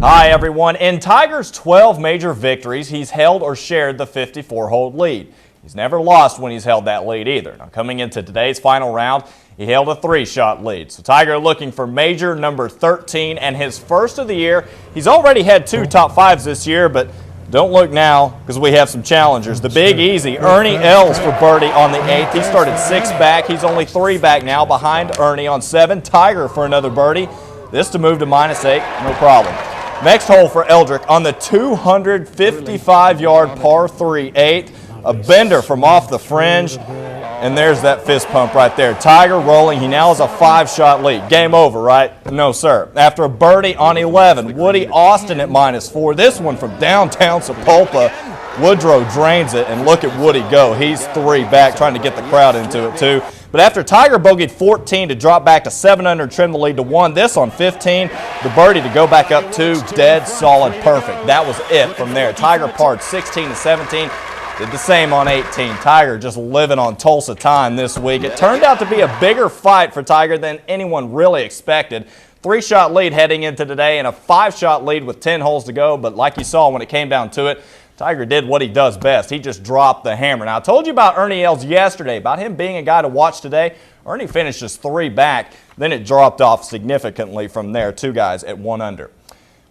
Hi everyone. In Tiger's 12 major victories, he's held or shared the 54-hole lead. He's never lost when he's held that lead either. Now coming into today's final round, he held a 3-shot lead. So Tiger looking for major number 13 and his first of the year. He's already had 2 top 5s this year, but don't look now because we have some challengers. The Big Easy, Ernie Els for birdie on the 8th. He started 6 back. He's only 3 back now behind Ernie on 7. Tiger for another birdie. This to move to -8, no problem. Next hole for Eldrick on the 255-yard par 3 8th. A bender from off the fringe, and there's that fist pump right there. Tiger rolling. He now has a 5-shot lead. Game over, right? No, sir. After a birdie on 11, Woody Austin at -4. This one from downtown Sapulpa. Woodrow drains it, and look at Woody go. He's 3 back, trying to get the crowd into it, too. But after Tiger bogeyed 14 to drop back to 7 under and trim the lead to 1, this on 15, the birdie to go back up 2, dead solid, perfect. That was it from there. Tiger parred 16 to 17, did the same on 18. Tiger just living on Tulsa time this week. It turned out to be a bigger fight for Tiger than anyone really expected. 3-shot lead heading into today and a 5-shot lead with 10 holes to go, but like you saw when it came down to it, Tiger did what he does best. He just dropped the hammer. Now, I told you about Ernie Els yesterday, about him being a guy to watch today. Ernie finished just 3 back. Then it dropped off significantly from there. 2 guys at 1 under.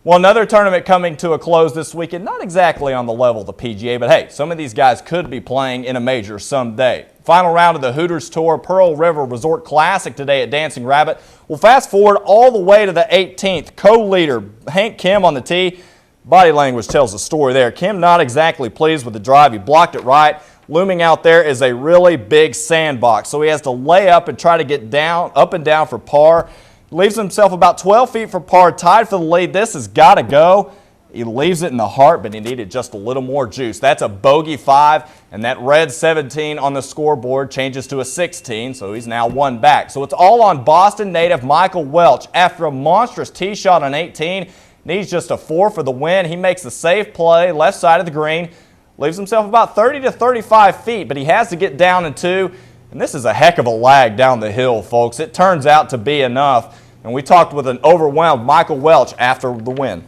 Well, another tournament coming to a close this weekend. Not exactly on the level of the PGA, but hey, some of these guys could be playing in a major someday. Final round of the Hooters Tour Pearl River Resort Classic today at Dancing Rabbit. We'll fast forward all the way to the 18th. Co-leader Hank Kim on the tee. Body language tells the story there. Kim not exactly pleased with the drive. He blocked it right. Looming out there is a really big sandbox, so he has to lay up and try to get down, up and down for par. Leaves himself about 12 feet for par, tied for the lead. This has got to go. He leaves it in the heart, but he needed just a little more juice. That's a bogey 5, and that red 17 on the scoreboard changes to a 16, so he's now 1 back. So it's all on Boston native Michael Welch. After a monstrous tee shot on 18, needs just a 4 for the win. He makes a safe play, left side of the green, leaves himself about 30 to 35 feet, but he has to get down in 2, and this is a heck of a lag down the hill, folks. It turns out to be enough, and we talked with an overwhelmed Michael Welch after the win.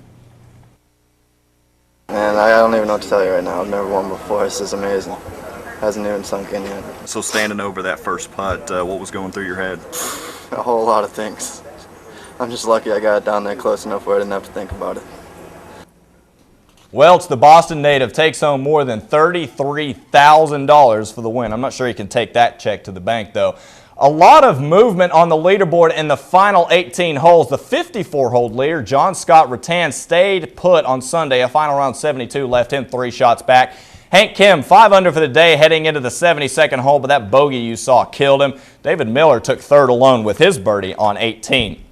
Man, I don't even know what to tell you right now. I've never won before. This is amazing. Hasn't even sunk in yet. So standing over that first putt, what was going through your head? A whole lot of things. I'm just lucky I got it down there close enough where I didn't have to think about it. Welch, the Boston native, takes home more than $33,000 for the win. I'm not sure he can take that check to the bank, though. A lot of movement on the leaderboard in the final 18 holes. The 54-hole leader, John Scott Rattan, stayed put on Sunday. A final round 72 left him 3 shots back. Hank Kim, 5 under for the day heading into the 72nd hole, but that bogey you saw killed him. David Miller took 3rd alone with his birdie on 18.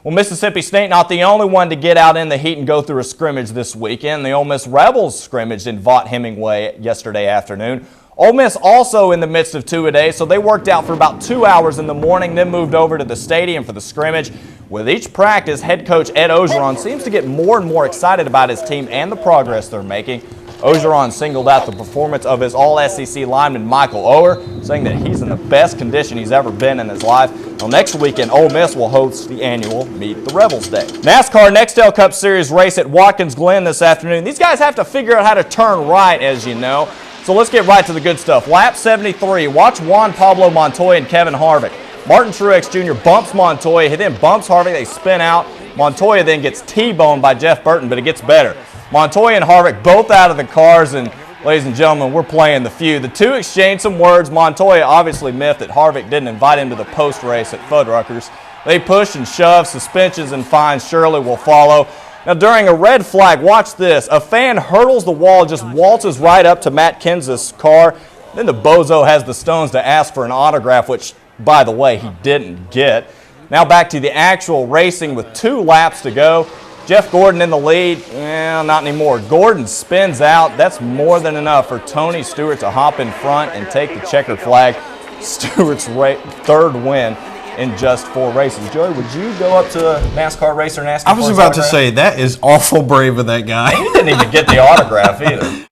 Well, Mississippi State not the only one to get out in the heat and go through a scrimmage this weekend. The Ole Miss Rebels scrimmaged in Vaught Hemingway yesterday afternoon. Ole Miss also in the midst of 2-a-days, so they worked out for about 2 hours in the morning, then moved over to the stadium for the scrimmage. With each practice, head coach Ed Ogeron seems to get more and more excited about his team and the progress they're making. Ogeron singled out the performance of his All-SEC lineman Michael Oher, saying that he's in the best condition he's ever been in his life. Well, next weekend, Ole Miss will host the annual Meet the Rebels Day. NASCAR Nextel Cup Series race at Watkins Glen this afternoon. These guys have to figure out how to turn right, as you know. So let's get right to the good stuff. Lap 73, watch Juan Pablo Montoya and Kevin Harvick. Martin Truex Jr. bumps Montoya, he then bumps Harvick, they spin out. Montoya then gets T-boned by Jeff Burton, but it gets better. Montoya and Harvick both out of the cars, and ladies and gentlemen, we're playing the feud. The two exchanged some words. Montoya obviously miffed that Harvick didn't invite him to the post-race at Fuddruckers. They pushed and shoved. Suspensions and fines surely will follow. Now, during a red flag, watch this. A fan hurdles the wall, just waltzes right up to Matt Kenseth's car. Then the bozo has the stones to ask for an autograph, which, by the way, he didn't get. Now back to the actual racing with 2 laps to go. Jeff Gordon in the lead. Not anymore. Gordon spins out. That's more than enough for Tony Stewart to hop in front and take the checkered flag. Stewart's 3rd win in just 4 races. Joey, would you go up to a NASCAR racer and ask him? I was about to say, that is awful brave of that guy. He didn't even get the autograph either.